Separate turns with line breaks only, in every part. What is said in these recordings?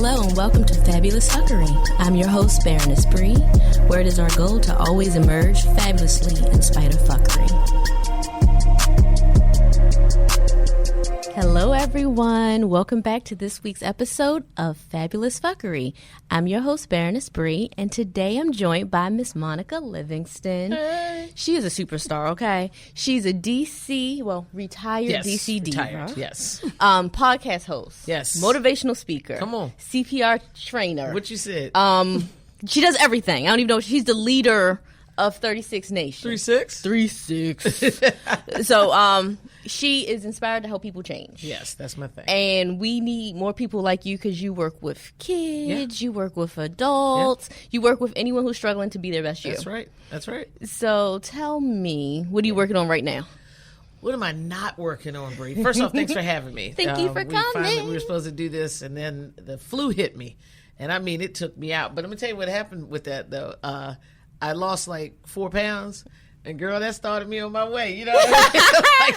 Hello and welcome to Fabulous Fuckery. I'm your host, Baroness Bree, where it is our goal to always emerge fabulously in spite of fuckery. Hello everyone, welcome back to this week's episode of Fabulous Fuckery. I'm your host, Baroness Bree, and today I'm joined by Miss Monica Livingston.
Hey.
She is a superstar, okay? She's a retired DC Diva.
Yes.
Podcast host.
Yes.
Motivational speaker.
Come on.
CPR trainer.
What you said?
She does everything. I don't even know. She's the leader of 36 Nations.
36?
So, she is inspired to help people change.
Yes, that's my thing.
And we need more people like you because you work with kids, you work with adults, you work with anyone who's struggling to be their best you.
That's right.
So tell me, what are you working on right now?
What am I not working on, Bree? First off, thanks for having me.
Thank you for coming.
We were supposed to do this, and then the flu hit me. And I mean, it took me out. But let me tell you what happened with that, though. I lost like 4 pounds. And girl, that started me on my way, you know.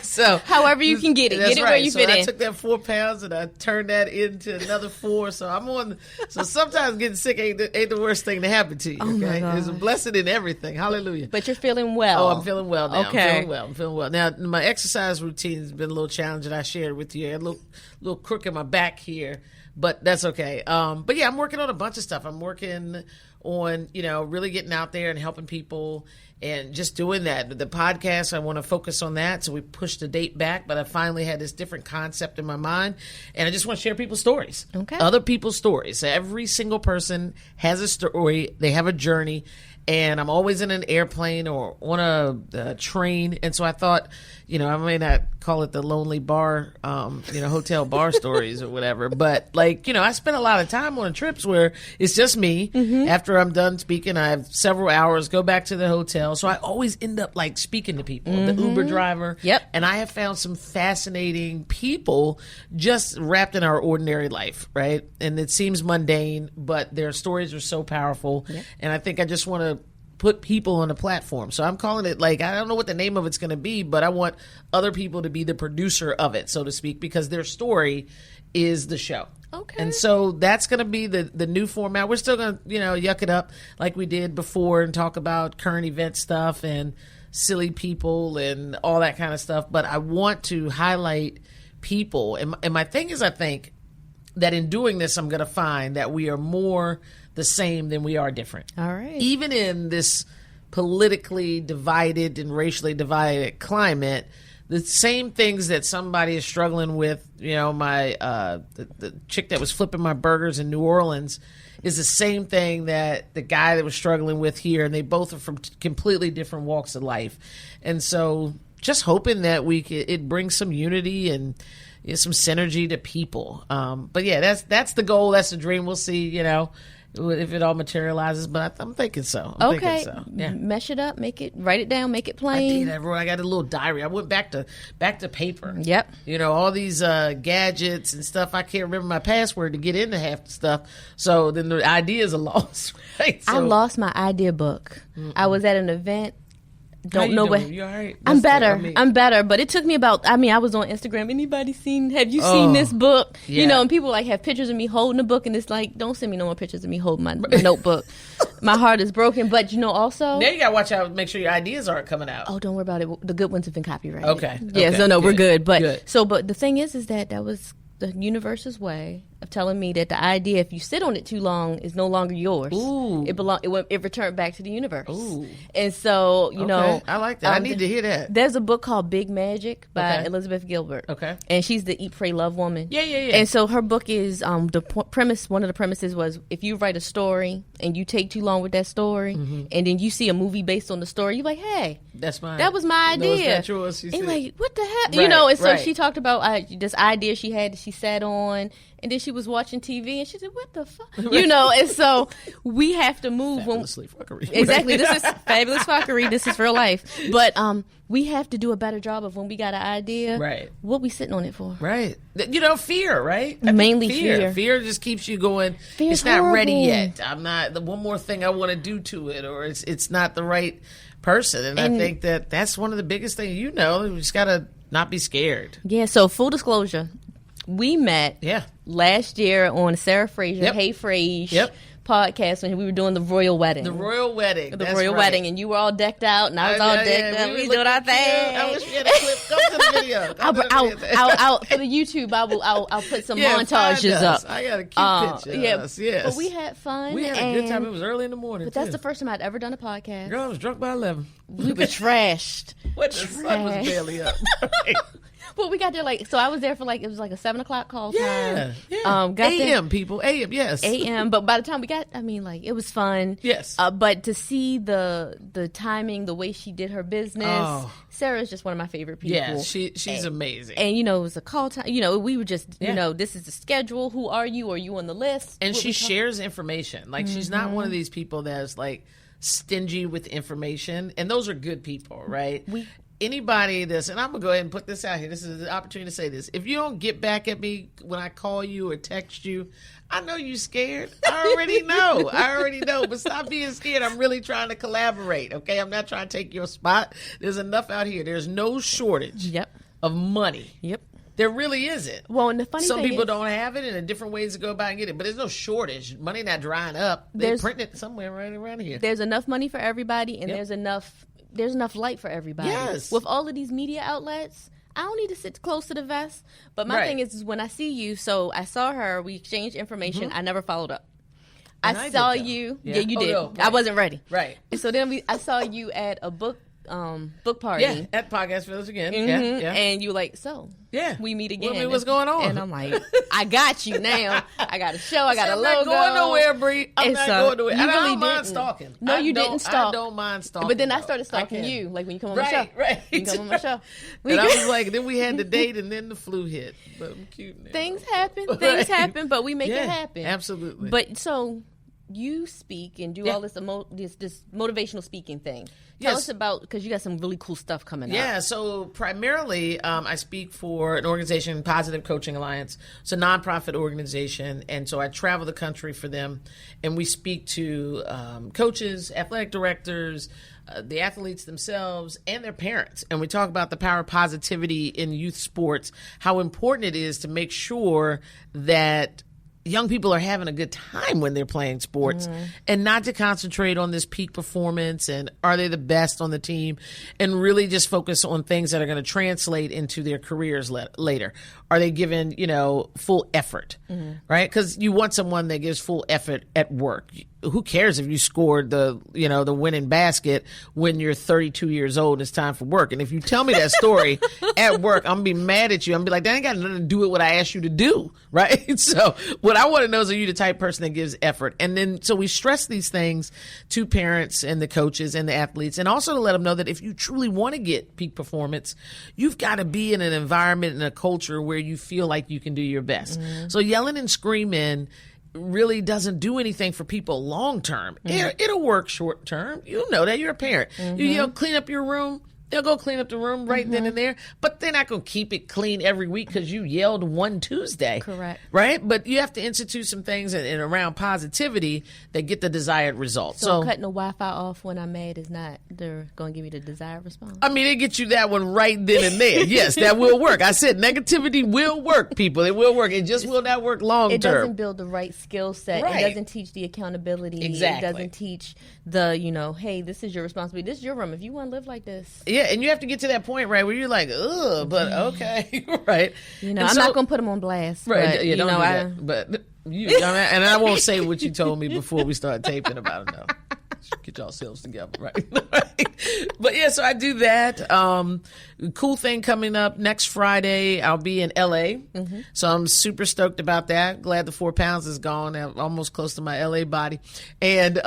So,
however you can get it, get it
right.
where you fit in.
I took that 4 pounds and I turned that into another 4. So I'm on. So sometimes getting sick ain't the worst thing to happen to you.
Oh
okay,
my
there's a blessing in everything. Hallelujah.
But you're feeling well.
Oh, I'm feeling well now.
Okay.
I'm feeling well. Now my exercise routine has been a little challenging. I shared with you. I had a little crook in my back here, but that's okay. But yeah, I'm working on a bunch of stuff. I'm working on really getting out there and helping people. And just doing that. The podcast, I want to focus on that. So we pushed the date back, but I finally had this different concept in my mind. And I just want to share people's stories.
Okay.
Other people's stories. So every single person has a story. They have a journey. And I'm always in an airplane or on a train. And so I thought, I may not call it the lonely bar, hotel bar stories or whatever. But I spend a lot of time on trips where it's just me. Mm-hmm. After I'm done speaking, I have several hours, go back to the hotel. So I always end up speaking to people, the Uber driver.
Yep.
And I have found some fascinating people just wrapped in our ordinary life, right? And it seems mundane, but their stories are so powerful. Yep. And I think I just want to put people on a platform. So I'm calling it I don't know what the name of it's going to be, but I want other people to be the producer of it, so to speak, because their story is the show.
Okay.
And so that's going to be the new format. We're still going to, yuck it up like we did before and talk about current event stuff and silly people and all that kind of stuff. But I want to highlight people. And my thing is, I think that in doing this, I'm going to find that we are more the same than we are different.
All right.
Even in this politically divided and racially divided climate, the same things that somebody is struggling with, my the chick that was flipping my burgers in New Orleans is the same thing that the guy that was struggling with here, and they both are from completely different walks of life. And so just hoping that it brings some unity and some synergy to people. But yeah, that's the goal. That's the dream. We'll see, if it all materializes, but I'm thinking so. I'm thinking so. Yeah.
Mesh it up, write it down, make it plain.
I did. I got a little diary. I went back to paper.
Yep.
All these gadgets and stuff. I can't remember my password to get into half the stuff. So then the ideas are lost. Right? So,
I lost my idea book. I was at an event. Don't know what.
You all right?
I'm better. I'm better. But it took me about. I was on Instagram. Have you seen this book?
Yeah.
And people have pictures of me holding the book, and it's don't send me no more pictures of me holding my notebook. My heart is broken. But also
now you gotta watch out. Make sure your ideas aren't coming out.
Oh, don't worry about it. The good ones have been copyrighted.
Okay.
Yeah.
Okay.
So no,
good.
we're good. But
good.
But the thing is that was the universe's way of telling me that the idea, if you sit on it too long, is no longer yours.
Ooh.
It returned back to the universe.
Ooh.
And so,
I like that. I need to hear that.
There's a book called Big Magic by Elizabeth Gilbert.
Okay.
And she's the Eat, Pray, Love woman.
Yeah.
And so her book is, one of the premises was, if you write a story and you take too long with that story, and then you see a movie based on the story, you're like, hey,
that's mine.
That was my idea.
No, it's not yours, she said.
What the hell?
Right,
and so she talked about this idea she had that she sat on, and then she was watching TV, and she said, what the fuck? And so we have to move.
Fabulously fuckery.
Exactly. This is fabulous fuckery. This is real life. But we have to do a better job of when we got an idea.
Right.
What we sitting on it for?
Right. Fear, right?
Mainly fear.
Fear just keeps you going.
Fear's
it's not
horrible.
ready yet. I'm not. The one more thing I want to do to it, or it's not the right person. And I think that's one of the biggest things. We just got to not be scared.
Yeah. So full disclosure. We met last year on Sarah Fraser, Hey Frage podcast when we were doing the royal wedding.
The royal wedding.
The royal wedding. And you were all decked out and I was all decked up. We doing our thing.
I wish we had a clip. Come to the video.
I'll for the YouTube, I'll put some montages up.
I got a cute picture. Yes.
But we had fun.
We had a good time. It was early in the morning.
But that's the first time I'd ever done a podcast.
Girl, I was drunk by 11.
We were trashed.
The sun was barely up.
Well, we got there so I was there for it was a 7 o'clock call time.
Yeah. AM, people. AM, yes.
AM. But by the time we got, it was fun.
Yes.
But to see the timing, the way she did her business, Sarah's just one of my favorite people.
Yeah, she's amazing.
And, it was a call time. We were just, this is the schedule. Who are you? Are you on the list?
And she shares information. She's not one of these people that's stingy with information. And those are good people, right? Anybody that's, and I'm going to go ahead and put this out here. This is the opportunity to say this. If you don't get back at me when I call you or text you, I know you're scared. I already know. But stop being scared. I'm really trying to collaborate, okay? I'm not trying to take your spot. There's enough out here. There's no shortage of money.
Yep.
There really isn't.
Well, and the funny
Some
thing
people
is,
don't have it, and there are different ways to go about and get it. But there's no shortage. Money not drying up. They're printing it somewhere right around here.
There's enough money for everybody, and there's enough light for everybody.
Yes.
With all of these media outlets, I don't need to sit close to the vest. But my thing is when I see you, so I saw her, we exchanged information, I never followed up. I saw you. Yeah, you did. No, right. I wasn't ready.
Right.
And so then I saw you at a book party.
Yeah, at Podcast Village again.
Mm-hmm.
Yeah.
And you we meet again.
Well, what's going on?
And I'm like, I got you now. I got a show. I got a logo.
I'm not going nowhere, Bree. I'm not going nowhere. And I don't mind stalking.
No, you didn't stalk.
I don't mind stalking.
But then I started stalking you, when you come on my show.
Right.
You come on my show.
And I was then we had the date, and then the flu hit. But I'm cute now.
Things happen, but we make it happen.
Absolutely.
But so you speak and do all this motivational speaking thing. Tell us about, because you got some really cool stuff coming up.
Yeah, so primarily I speak for an organization, Positive Coaching Alliance. It's a nonprofit organization, and so I travel the country for them, and we speak to coaches, athletic directors, the athletes themselves, and their parents. And we talk about the power of positivity in youth sports, how important it is to make sure that young people are having a good time when they're playing sports, and not to concentrate on this peak performance and are they the best on the team, and really just focus on things that are going to translate into their careers later. Are they given, full effort, right? Because you want someone that gives full effort at work. Who cares if you scored the winning basket when you're 32 years old and it's time for work? And if you tell me that story at work, I'm going to be mad at you. I'm going to be like, that ain't got nothing to do with what I asked you to do, right? So what I want to know is, are you the type of person that gives effort? And then, so we stress these things to parents and the coaches and the athletes, and also to let them know that if you truly want to get peak performance, you've got to be in an environment and a culture where you feel like you can do your best. So yelling and screaming really doesn't do anything for people long term. It'll work short term. You know that. You're a parent. You clean up your room. They'll go clean up the room right then and there, but they're not going to keep it clean every week because you yelled one Tuesday.
Correct.
Right? But you have to institute some things and around positivity that get the desired result.
So cutting the Wi-Fi off when I'm mad is not, they're going to give me the desired response?
I mean, it gets you that one right then and there. Yes, that will work. I said negativity will work, people. It will work. It just will not work long term.
It doesn't build the right skill set.
Right.
It doesn't teach the accountability.
Exactly.
It doesn't teach the, hey, this is your responsibility. This is your room. If you want to live like this.
Yeah, and you have to get to that point, right, where you're like, ugh, but okay, right.
I'm not going to put them on blast.
Right,
but,
don't do that. But and I won't say what you told me before we start taping about it, no. Get yourselves together, right? But yeah, so I do that. Cool thing coming up next Friday, I'll be in LA. So I'm super stoked about that. Glad the 4 pounds is gone. I'm almost close to my LA body. And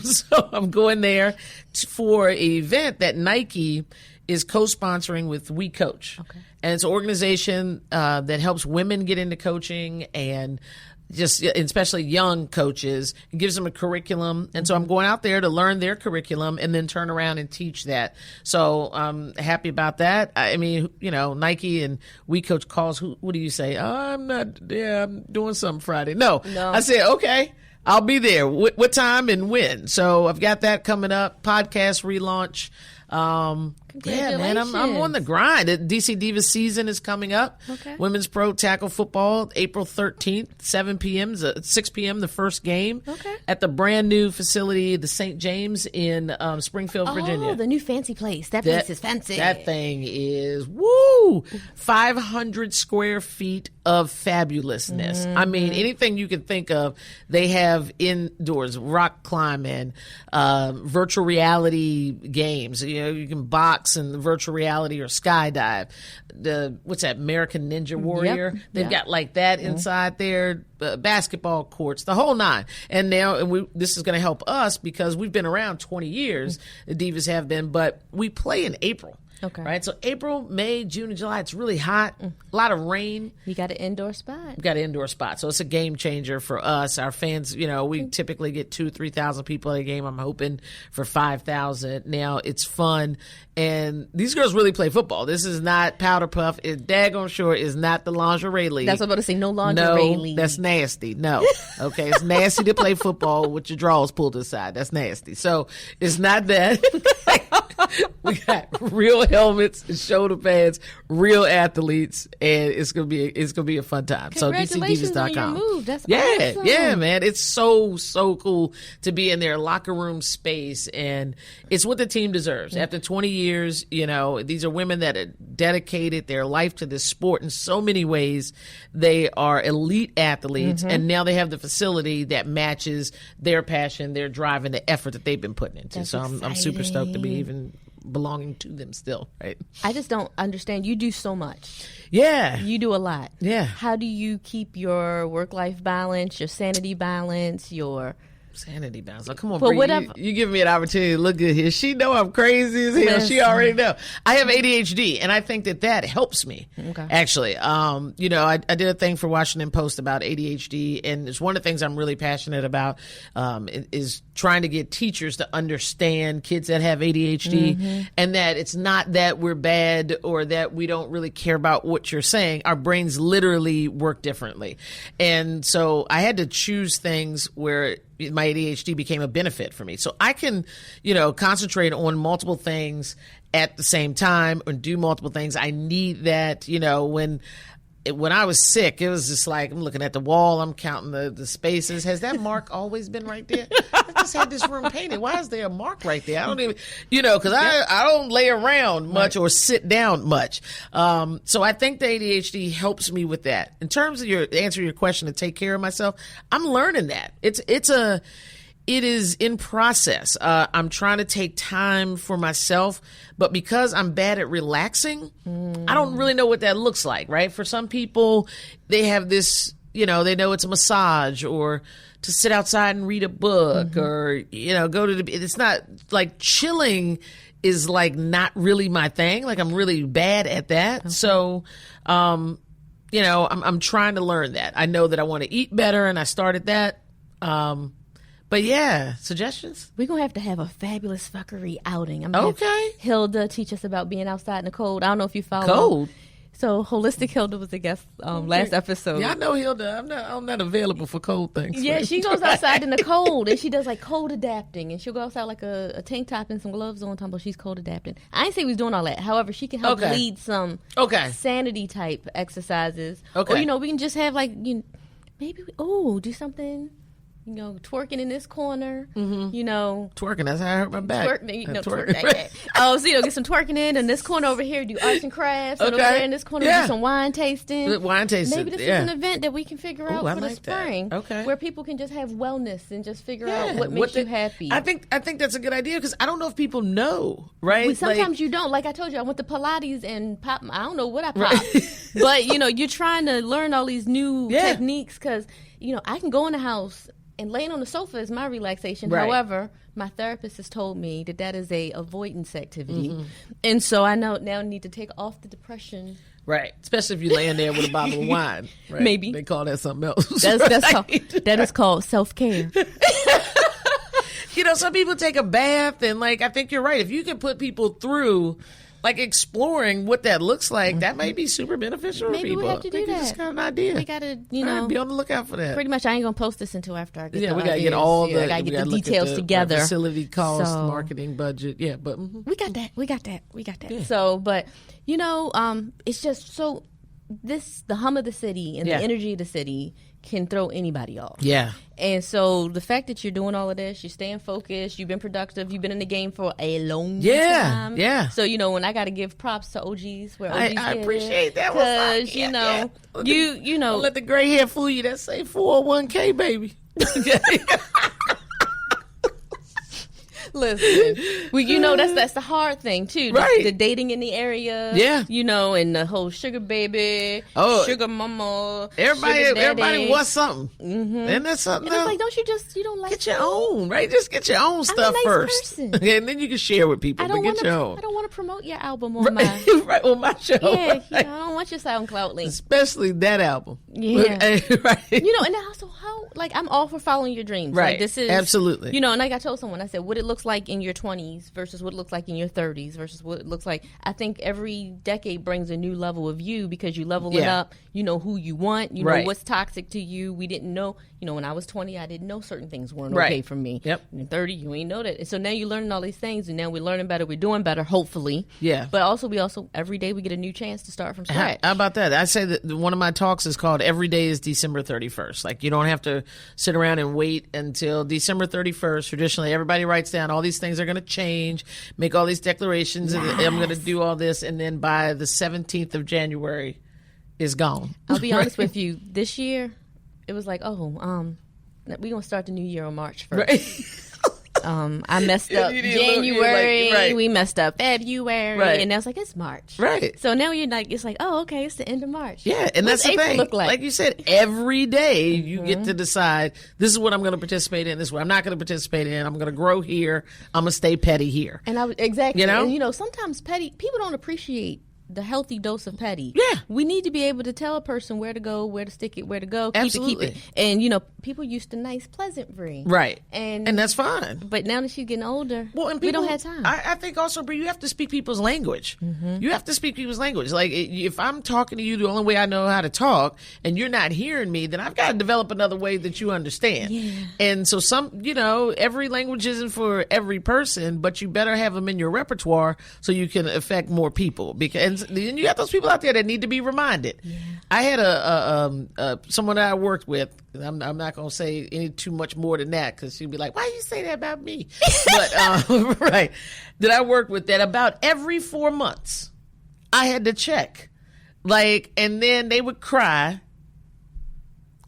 so I'm going there for an event that Nike is co-sponsoring with We Coach. Okay. And it's an organization that helps women get into coaching, and just especially young coaches. It gives them a curriculum. And so I'm going out there to learn their curriculum and then turn around and teach that. So I'm happy about that. I mean, Nike and We Coach calls, what do you say? I'm doing something Friday. No. I said, okay, I'll be there. What time and when? So I've got that coming up. Podcast relaunch. Yeah, man, I'm on the grind. DC Diva season is coming up.
Okay.
Women's Pro Tackle Football, April 13th, 7 p.m., 6 p.m., the first game.
Okay.
At the brand new facility, the St. James in Springfield, Virginia.
Oh, the new fancy place. That place is fancy.
That thing is, 500 square feet of fabulousness. I mean, anything you can think of, they have indoors, rock climbing, virtual reality games. You know, you can box in virtual reality or skydive. What's that, American Ninja Warrior?
Yep.
They've got like that inside there, basketball courts, the whole nine. And now this is going to help us because we've been around 20 years, the Divas have been, but we play in April.
Okay.
Right. So April, May, June, and July, it's really hot. A lot of rain.
You got an indoor spot.
We got an indoor spot. So it's a game changer for us. Our fans, you know, we typically get 2,000-3,000 people at a game. I'm hoping for 5,000. Now it's fun. And these girls really play football. This is not powder puff. It's daggone sure is not the lingerie league.
That's what I'm about to say. No lingerie league.
That's nasty. No. Okay. It's nasty to play football with your drawers pulled aside. That's nasty. So it's not that. We got real helmets and shoulder pads, real athletes, and it's gonna be a fun time. So
Congratulations on your move. That's awesome.
Yeah, man. It's so cool to be in their locker room space, and it's what the team deserves. After 20 years, you know, these are women that are dedicated their life to this sport in so many ways. They are elite athletes, and now they have the facility that matches their passion, their drive, and the effort that they've been putting into.
That's
so I'm super stoked to be even belonging to them still, right?
I just don't understand. You do so much.
Yeah.
You do a lot.
Yeah.
How do you keep your work-life balance, your sanity balance, your...
Sanity balance. Oh, come on,
But
Bree. You give me an opportunity to look good here. She know I'm crazy as hell.
Listen.
She already know. I have ADHD, and I think that helps me.
Okay.
Actually, you know, I did a thing for Washington Post about ADHD, and it's one of the things I'm really passionate about is trying to get teachers to understand kids that have ADHD, and that it's not that we're bad or that we don't really care about what you're saying. Our brains literally work differently. And so I had to choose things where my ADHD became a benefit for me. So I can, you know, concentrate on multiple things at the same time or do multiple things. I need that, you know, when I was sick, it was just like, I'm looking at the wall, I'm counting the spaces. Has that mark always been right there? I just had this room painted. Why is there a mark right there? I don't even, you know, because I don't lay around much or sit down much. So I think the ADHD helps me with that. In terms of answer your question to take care of myself, I'm learning that. It is in process. I'm trying to take time for myself, but because I'm bad at relaxing, I don't really know what that looks like, right? For some people, they have this, you know, they know it's a massage or to sit outside and read a book or, you know, go to it's not like chilling is like not really my thing. Like I'm really bad at that. Okay. So, you know, I'm trying to learn that. I know that I want to eat better and I started that. But yeah, suggestions?
We're going to have a fabulous fuckery outing. I'm
okay.
Have Hilda teach us about being outside in the cold. I don't know if you follow.
Cold?
So Holistic Hilda was a guest last episode.
Yeah, I know Hilda. I'm not available for cold things.
Yeah, she goes outside in the cold and she does like cold adapting, and she'll go outside like a tank top and some gloves on, talking about she's cold adapting. I ain't say we was doing all that. However, she can help lead some sanity type exercises.
Okay.
Or, you know, we can just have like, maybe do something. You know, twerking in this corner, you know.
Twerking, that's how I hurt my back.
Twerking. So, get some twerking in this corner over here, do arts and crafts. And over there in this corner, do some wine tasting.
Wine tasting,
maybe this is an event that we can figure out for the spring.
Okay.
Where people can just have wellness and just figure out what makes you happy.
I think that's a good idea because I don't know if people know, right?
Sometimes you don't. Like I told you, I went to Pilates and pop. I don't know what I popped. But, you know, you're trying to learn all these new techniques because, you know, I can go in the house and laying on the sofa is my relaxation. Right. However, my therapist has told me that is a avoidance activity. And so I now need to take off the depression.
Right. Especially if you're laying there with a bottle of wine. Right?
Maybe.
They call that something else.
That is called self-care.
You know, some people take a bath and, like, I think you're right. If you can put people through like exploring what that looks like, that may be super beneficial
Maybe
for people.
we have to do that.
Just kind of an idea.
We got to, be
on the lookout for that.
Pretty much, I ain't going to post this until after I get
we
got to
get all the,
I got to get the details together.
Facility cost, marketing budget. Yeah, but.
We got that.
Yeah.
So, but, it's just so the hum of the city and the energy of the city can throw anybody off.
Yeah.
And so the fact that you're doing all of this, you're staying focused, you've been productive, you've been in the game for a long time.
Yeah.
So, when I got to give props to OGs, where OGs
I appreciate that.
Because,
Don't let the gray hair fool you. That say 401k, baby.
Listen, that's the hard thing too.
Right.
The dating in the area.
Yeah.
And the whole sugar baby, sugar mama.
Everybody wants something. Mm-hmm. And that's something.
And it's like, you don't like
get your own, right? Just get your own stuff first. And then you can share with people. Get your own.
I don't want to promote your album on my
on my show.
Yeah, right. I don't want your SoundCloud link.
Especially that album.
Yeah.
Right.
And also I'm all for following your dreams.
Right.
Like, this is
absolutely.
And like I told someone, I said, what it looks like in your 20s versus what it looks like in your 30s versus what it looks like. I think every decade brings a new level of you because you level it up. You know who you want. You know what's toxic to you. We didn't know. When I was 20, I didn't know certain things weren't okay for me.
Yep.
In 30, you ain't know that. And so now you're learning all these things, and now we're learning better. We're doing better, hopefully.
Yeah.
But we also every day we get a new chance to start from scratch.
How about that? I say that one of my talks is called "Every Day is December 31st." Like, you don't have to sit around and wait until December 31st. Traditionally, everybody writes down all these things are going to change, make all these declarations, and I'm going to do all this, and then by the 17th of January, is gone.
I'll be honest with you. This year, it was like, we're going to start the new year on March 1st. Right. I messed up January. We messed up February. Right. And I was like, it's March.
Right.
So now it's like, oh, okay, it's the end of March.
Yeah, and
What's
that's the
April
thing.
Look like
you said, every day you get to decide, this is what I'm going to participate in, this is what I'm not going to participate in. I'm going to grow here. I'm going to stay petty here.
And exactly. And sometimes people don't appreciate the healthy dose of petty.
Yeah.
We need to be able to tell a person where to go, where to stick it, where to go.
Absolutely.
Keep it. And, people used to nice pleasantry.
Right.
And
that's fine.
But now that she's getting older, we don't have time.
I think also, Brie, you have to speak people's language. Mm-hmm. You have to speak people's language. Like, if I'm talking to you the only way I know how to talk, and you're not hearing me, then I've got to develop another way that you understand.
Yeah.
And so every language isn't for every person, but you better have them in your repertoire so you can affect more people. Because then you got those people out there that need to be reminded. Yeah. I had someone that I worked with. I'm not going to say any too much more than that, because she'd be like, why you say that about me? But right, that I worked with, that about every 4 months I had to check, and then they would cry.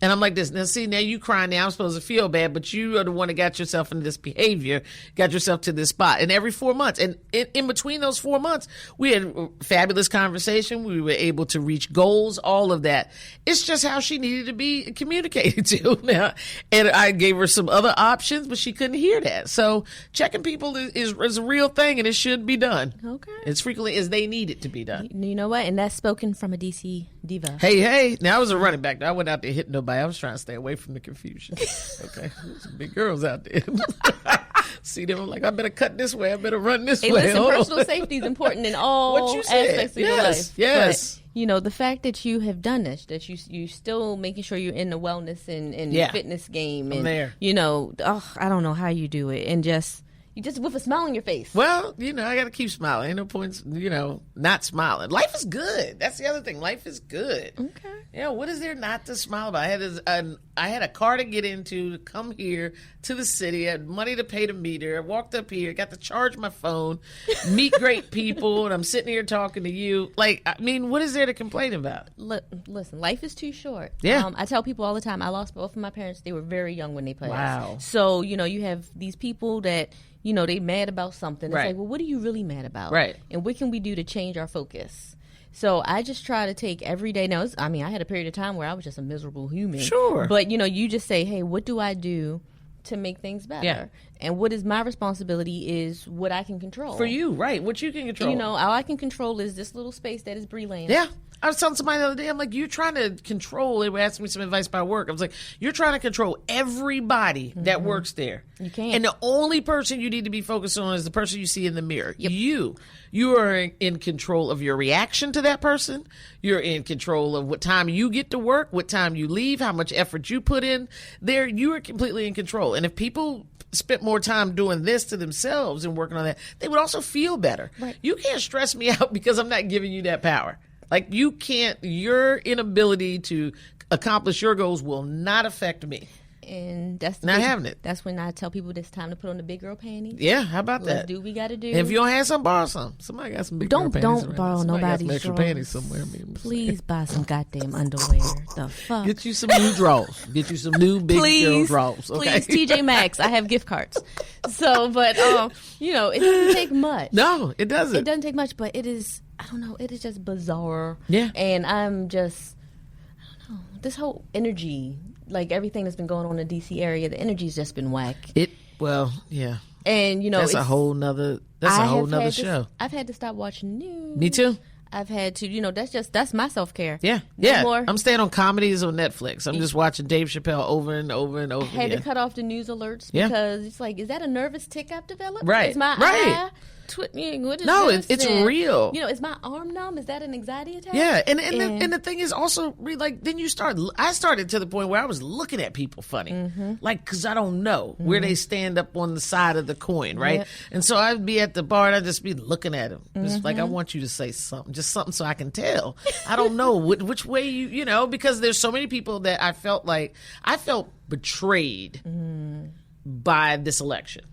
And I'm like this. Now you crying now. I'm supposed to feel bad, but you are the one that got yourself into this behavior, got yourself to this spot. And every 4 months, and in between those 4 months, we had a fabulous conversation. We were able to reach goals, all of that. It's just how she needed to be communicated to now. And I gave her some other options, but she couldn't hear that. So checking people is a real thing, and it should be done.
Okay.
As frequently as they need it to be done.
You know what? And that's spoken from a DC diva.
Hey. Now, I was a running back. I went out there hitting nobody. I was trying to stay away from the confusion. Okay. There's some big girls out there. See them, I'm like, I better cut this way. I better run this way.
Listen, personal safety is important in all aspects of your life.
Yes.
But, the fact that you have done this, that you still making sure you're in the wellness and fitness game. And,
there.
I don't know how you do it. And just with a smile on your face.
Well, I got to keep smiling. Ain't no points, not smiling. Life is good. That's the other thing. Life is good.
Okay.
Yeah, what is there not to smile about? I had a car to get into, to come here to the city. I had money to pay the meter. I walked up here, got to charge my phone, meet great people, and I'm sitting here talking to you. What is there to complain about?
Listen, life is too short.
Yeah.
I tell people all the time, I lost both of my parents. They were very young when they passed.
Wow.
So, you have these people that, they mad about something. It's
right.
like, well, what are you really mad about?
Right.
And what can we do to change our focus? So I just try to take every day. Now, I had a period of time where I was just a miserable human.
Sure.
But, you just say, hey, what do I do to make things better?
Yeah.
And what is my responsibility is what I can control.
For you, right. What you can control.
All I can control is this little space that is Bree Land.
Yeah. I was telling somebody the other day, I'm like, you're trying to control, they were asking me some advice about work. I was like, you're trying to control everybody that works there.
You can't.
And the only person you need to be focused on is the person you see in the mirror. Yep. You are in control of your reaction to that person. You're in control of what time you get to work, what time you leave, how much effort you put in there. You are completely in control. And if people spent more time doing this to themselves and working on that, they would also feel better.
Right.
You can't stress me out because I'm not giving you that power. Like, you can't, your inability to accomplish your goals will not affect me.
And that's
not having it.
That's when I tell people it's time to put on the big girl panties.
Yeah, how about
Let's
that?
do what we got to do.
And if you don't have some, borrow some. Somebody got some big girl panties.
Don't borrow nobody's
got some extra panties somewhere.
Please buy some goddamn underwear. The fuck?
Get you some new drawers. Get you some new big girl drawers. Okay?
Please, TJ Maxx. I have gift cards. So, but it doesn't take much.
No, it doesn't.
It doesn't take much, but it is. I don't know. It is just bizarre.
Yeah.
And I'm just. I don't know. This whole energy. Like, everything that's been going on in the DC area, the energy's just been whack.
Yeah.
And
that's a whole nother show.
I've had to stop watching news.
Me too.
I've had to, that's my self-care.
Yeah. I'm staying on comedies on Netflix. I'm just watching Dave Chappelle over and over and over again.
I had to cut off the news alerts because it's like, is that a nervous tick I've developed?
Right.
Is my eye? What is
no,
this?
it's real.
Is my arm numb? Is that an anxiety attack?
Yeah, and the thing is also, like, then I started to the point where I was looking at people funny, like, because I don't know where they stand up on the side of the coin, right? Yep. And so I'd be at the bar and I'd just be looking at them. It's like, I want you to say something, just something so I can tell. I don't know which way because there's so many people that I felt betrayed by this election.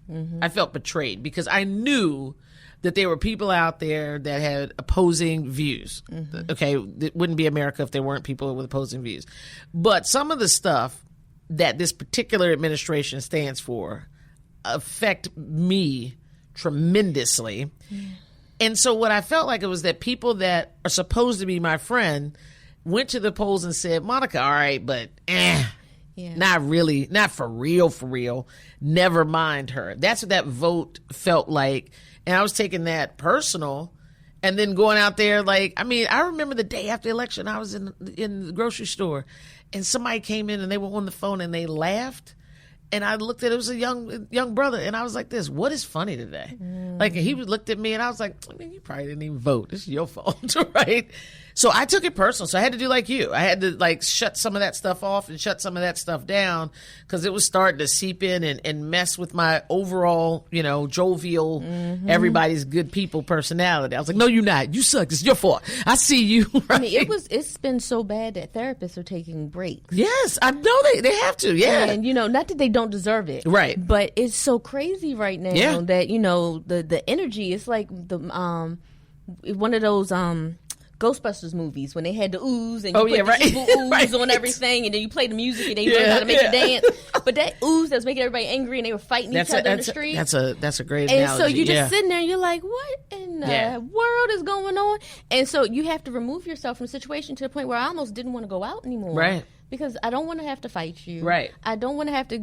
I felt betrayed because I knew that there were people out there that had opposing views. Okay, it wouldn't be America if there weren't people with opposing views. But some of the stuff that this particular administration stands for affect me tremendously. And so what I felt like it was that people that are supposed to be my friend went to the polls and said, Monica, all right, but not really, not for real. Never mind her. That's what that vote felt like. And I was taking that personal and then going out there I remember the day after the election, I was in the grocery store and somebody came in and they were on the phone and they laughed. And I looked at it was a young brother, and I was like, "This, what is funny today?" Like, he looked at me, and I was like, "You probably didn't even vote. It's your fault, right?" So I took it personal. So I had to do like you. I had to shut some of that stuff off and shut some of that stuff down because it was starting to seep in and mess with my overall, jovial, everybody's good people personality. I was like, "No, you're not. You suck. It's your fault. I see you." Right?
I mean, it's been so bad that therapists are taking breaks.
Yes, I know they have to. Yeah,
and not that they don't deserve it,
right?
But it's so crazy right now that the energy. It's like the one of those Ghostbusters movies when they had the ooze and you put the evil ooze on everything, and then you play the music and they learn how to make you dance. But that ooze that was making everybody angry and they were fighting each other in the street.
That's a great analogy.
And so you're just sitting there and you're like, what in the world is going on? And so you have to remove yourself from the situation to the point where I almost didn't want to go out anymore.
Right.
Because I don't want to have to fight you.
Right.
I don't want to have to,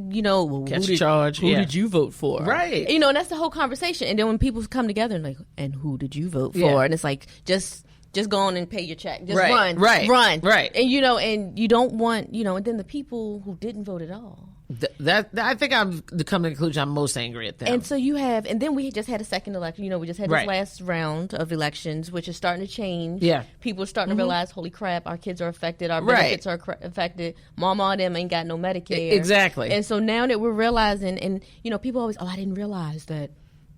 catch a charge.
Who did you vote for?
Right.
And that's the whole conversation. And then when people come together and and who did you vote for? And it's like, just go on and pay your check. Just run.
Right.
Run.
Right.
And, and you don't want, and then the people who didn't vote at all.
I think I've come to the conclusion I'm most angry at them.
And so and then we just had a second election. We just had this last round of elections, which is starting to change.
Yeah.
People are starting to realize, holy crap, our kids are affected, our benefits are affected. Mama and them ain't got no Medicare.
Exactly.
And so now that we're realizing, and, people always, I didn't realize that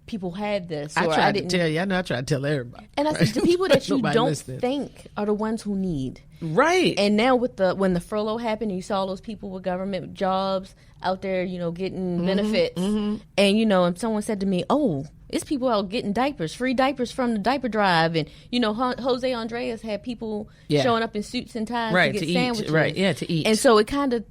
people had this.
I tried to tell you. I know I tried to tell everybody.
And I said, the people that you don't think are the ones who need.
Right.
And now when the furlough happened, and you saw those people with government jobs out there, getting benefits. And, and someone said to me, oh, it's people out getting free diapers from the diaper drive. And, Jose Andreas had people showing up in suits and ties to get sandwiches.
Right, to eat.
And so it kind of,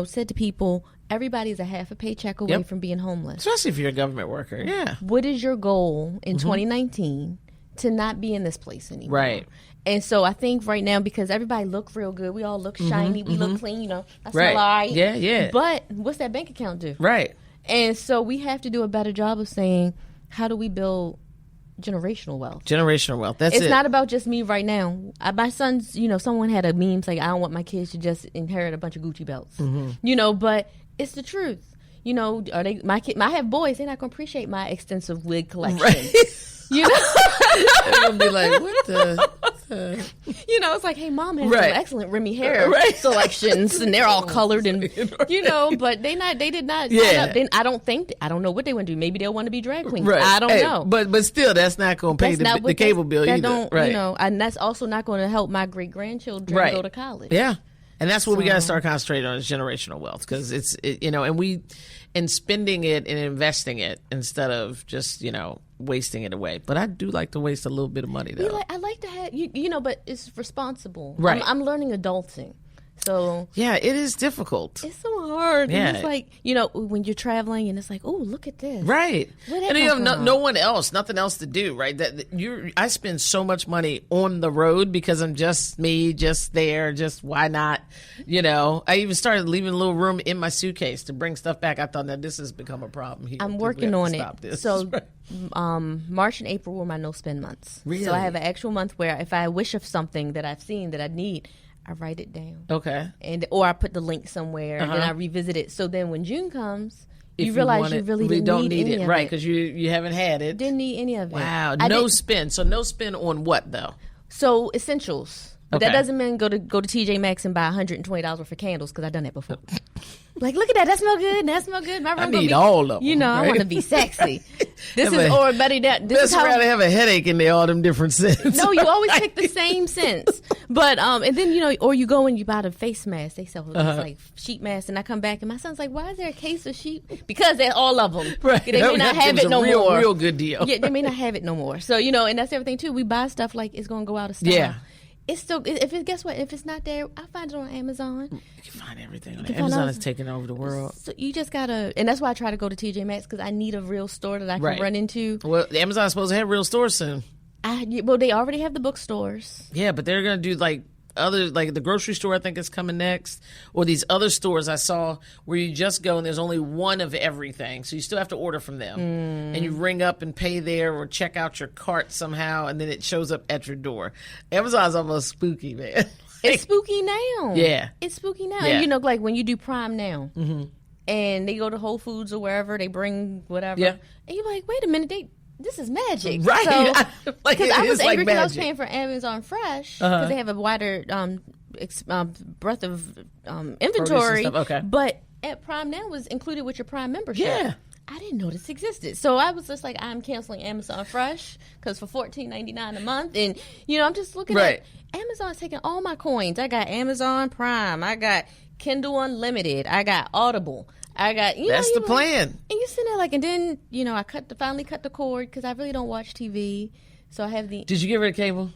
said to people, everybody's a half a paycheck away from being homeless.
Especially if you're a government worker, yeah.
What is your goal in 2019 to not be in this place anymore?
Right.
And so I think right now, because everybody look real good, we all look shiny, we look clean, I smell all right.
Yeah.
But what's that bank account do?
Right.
And so we have to do a better job of saying, how do we build generational wealth.
Generational wealth. That's
It's not about just me right now. My sons, someone had a meme saying, I don't want my kids to just inherit a bunch of Gucci belts. But it's the truth. Are they I have boys, they're not going to appreciate my extensive wig collection.
Right.
They're
going to be like, what the...
it's like, hey, mom has some excellent Remy hair selections, and they're all colored, and but they did not.
Yeah.
I don't know what they want to do. Maybe they'll want to be drag queens.
Right.
I don't know.
But still, that's not going to pay the cable bill either. Right.
And that's also not going to help my great grandchildren go to college.
Yeah. And that's what we got to start concentrating on is generational wealth, because and spending it and investing it instead of just, wasting it away. But I do like to waste a little bit of money, though.
I like to have, but it's responsible.
Right.
I'm learning adulting. So
yeah, it is difficult.
It's so hard.
Yeah.
And it's like, when you're traveling and it's like, oh, look at this.
Right. And you have no one else, nothing else to do, right? I spend so much money on the road because I'm just me, just there, just why not? I even started leaving a little room in my suitcase to bring stuff back. I thought that this has become a problem here.
I'm working on it. So March and April were my no spend months.
Really?
So I have an actual month where if I wish of something that I've seen that I need, I write it down.
Okay.
Or I put the link somewhere and then I revisit it. So then when June comes, you realize you really didn't need any of it.
Right, because you haven't had it.
Didn't need any of it.
Wow. No spend. So no spend on what, though?
So essentials. But that doesn't mean go to TJ Maxx and buy $120 worth of candles, because I've done that before. Like, look at that. That smell good. That smell good. My room
I need all of them.
I want to be sexy. Best
rather have a headache in there, all them different scents.
No, you always pick the same scents. But, and then, or you go and you buy the face mask. They sell like sheet masks. And I come back and my son's like, why is there a case of sheet? Because they're all of them.
Right.
They may not have it no more.
Real good deal.
Yeah, they may not have it no more. So, and that's everything too. We buy stuff like it's going to go out of style.
Yeah.
It's still, guess what? If it's not there, I find it on Amazon.
You can find everything on Amazon. Is taking over the world.
So you just gotta, and that's why I try to go to TJ Maxx, because I need a real store that I can run into.
Well, Amazon's supposed to have real stores soon.
Well, they already have the bookstores.
Yeah, but they're gonna do like the grocery store, I think, is coming next, or these other stores I saw where you just go and there's only one of everything, so you still have to order from them, and you ring up and pay there or check out your cart somehow, and then it shows up at your door. Amazon's almost spooky, man.
It's spooky now.
Yeah,
it's spooky now. Yeah. And like when you do Prime Now, and they go to Whole Foods or wherever, they bring whatever, and you're like, wait a minute, this is magic.
Right.
Because I was angry because I was paying for Amazon Fresh because they have a wider breadth of inventory.
Okay.
But at Prime Now was included with your Prime membership.
Yeah.
I didn't know this existed. So I was just like, I'm canceling Amazon Fresh because for $14.99 a month. And, I'm just looking at Amazon's taking all my coins. I got Amazon Prime. I got Kindle Unlimited. I got Audible. I got,
that's the plan.
And you sit there and then, I finally cut the cord because I really don't watch TV. So I have the.
Did you get rid of cable?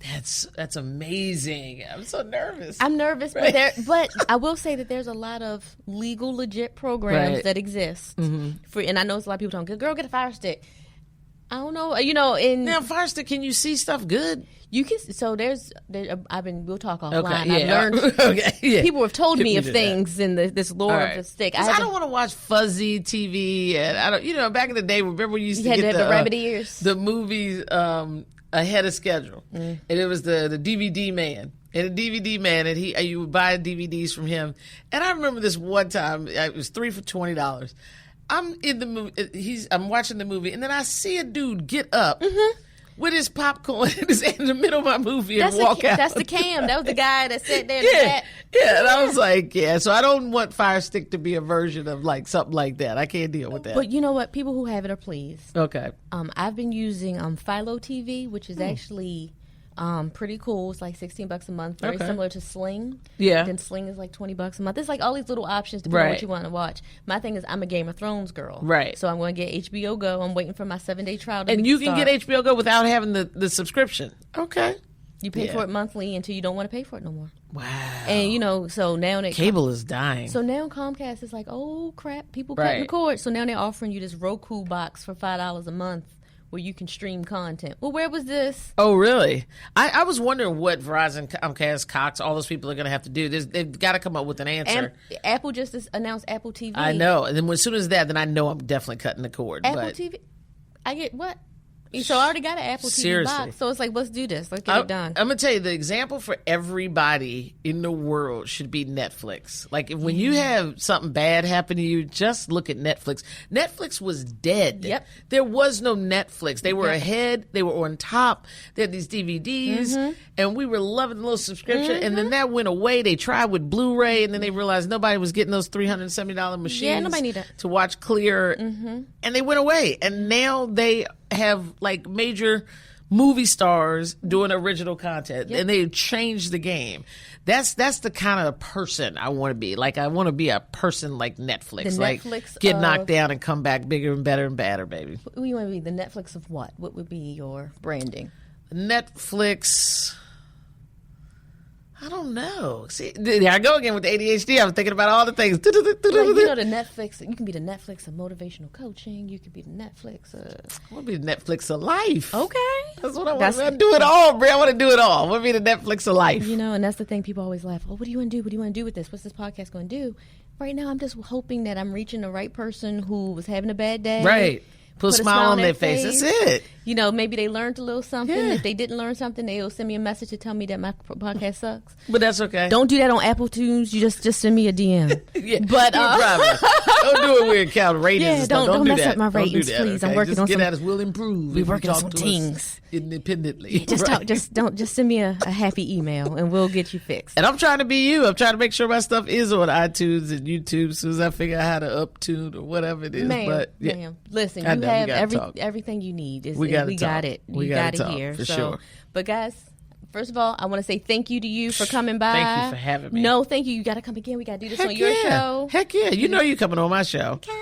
That's amazing. I'm so nervous.
I'm nervous, but I will say that there's a lot of legal, legit programs that exist. And I know it's a lot of people talking, girl, get a Fire Stick. I don't know,
now Fire Stick, can you see stuff good?
You can. So we'll talk offline.
Okay,
I've learned. People have told me of things in this lore of the stick.
I don't want to watch fuzzy TV, and I don't. Back in the day, remember we used to get
the rabbit ears,
the movies ahead of schedule, and it was the DVD man. And the DVD man, and you would buy DVDs from him. And I remember this one time, it was 3 for $20. I'm in the movie. I'm watching the movie, and then I see a dude get up with his popcorn in the middle of my movie and walk out.
That's the Cam. That was the guy that sat there.
Yeah. And I was like, so I don't want Fire Stick to be a version of like something like that. I can't deal with that.
But you know what? People who have it are pleased.
Okay.
I've been using Philo TV, which is actually pretty cool. It's like $16 a month, very similar to Sling.
Yeah.
Then Sling is like $20 a month. There's like all these little options depending on what you want to watch. My thing is I'm a Game of Thrones girl.
Right.
So I'm going to get HBO Go. I'm waiting for my 7-day trial to
And you can get HBO Go without having the subscription. Okay.
You pay for it monthly until you don't want to pay for it no more.
Wow.
And so now
cable is dying.
So now Comcast is like, oh crap, people cutting the cord. So now they're offering you this Roku box for $5 a month, where you can stream content. Well, where was this?
Oh, really? I was wondering what Verizon, Comcast, Cox, all those people are going to have to do. They've got to come up with an answer.
Apple just announced Apple TV.
I know. And then as soon as that, then I know I'm definitely cutting the cord.
Apple TV? I get what? So I already got an Apple TV box, so it's like, let's do this. Let's get it done.
I'm going to tell you, the example for everybody in the world should be Netflix. Like, when you have something bad happen to you, just look at Netflix. Netflix was dead.
Yep.
There was no Netflix. They were ahead. They were on top. They had these DVDs, and we were loving the little subscription, and then that went away. They tried with Blu-ray, and then they realized nobody was getting those $370 machines
nobody needed
to watch clear, and they went away. And now they have like major movie stars doing original content, and they changed the game. That's the kind of person I want to be. Like, I want to be a person like Netflix. Like, get knocked down and come back bigger and better and badder, baby.
You want to be the Netflix of what? What would be your branding?
Netflix. I don't know. See, there I go again with the ADHD. I was thinking about all the things.
Like, you know, the Netflix. You can be the Netflix of motivational coaching. You could be the Netflix of...
I want to be the Netflix of life.
Okay.
That's what I want to do. It all, Bri. I want to do it all. I want to be the Netflix of life.
You know, and that's the thing. People always laugh. Oh, what do you want to do? What do you want to do with this? What's this podcast going to do? Right now, I'm just hoping that I'm reaching the right person who was having a bad day.
Right. Put a smile on their face. That's it.
You know, maybe they learned a little something. Yeah. If they didn't learn something, they'll send me a message to tell me that my podcast sucks.
But that's okay.
Don't do that on Apple Tunes. You just send me a DM.
Yeah, but don't do it with count ratings.
Yeah,
and stuff.
Don't mess
do that.
up my ratings,
do that,
please.
Okay?
I'm working
just
on
get
some.
At us. We'll improve.
We're working on some things
independently.
Just talk. Just send me a happy email, and we'll get you fixed.
And I'm trying to be you. I'm trying to make sure my stuff is on iTunes and YouTube as soon as I figure out how to uptune or whatever it is.
Ma'am, listen, you have everything you need. We got it. We got it here.
For sure.
But guys, first of all, I want to say thank you to you for coming by.
Thank you for having me.
No, thank you. You got to come again. We got to do this on your show.
Heck yeah. You know you're coming on my show.
Okay.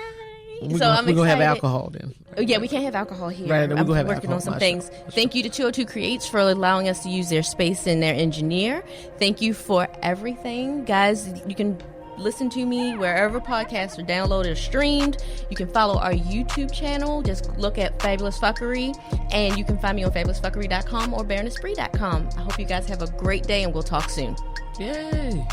We're going to have alcohol then.
Oh, yeah, we can't have alcohol here.
Right,
I'm working on some things. Thank you to 202 Creates for allowing us to use their space and their engineer. Thank you for everything. Guys, you can listen to me wherever podcasts are downloaded or streamed. You can follow our YouTube channel. Just look at Fabulous Fuckery. And you can find me on fabulousfuckery.com or baronessbree.com. I hope you guys have a great day, and we'll talk soon.
Yay.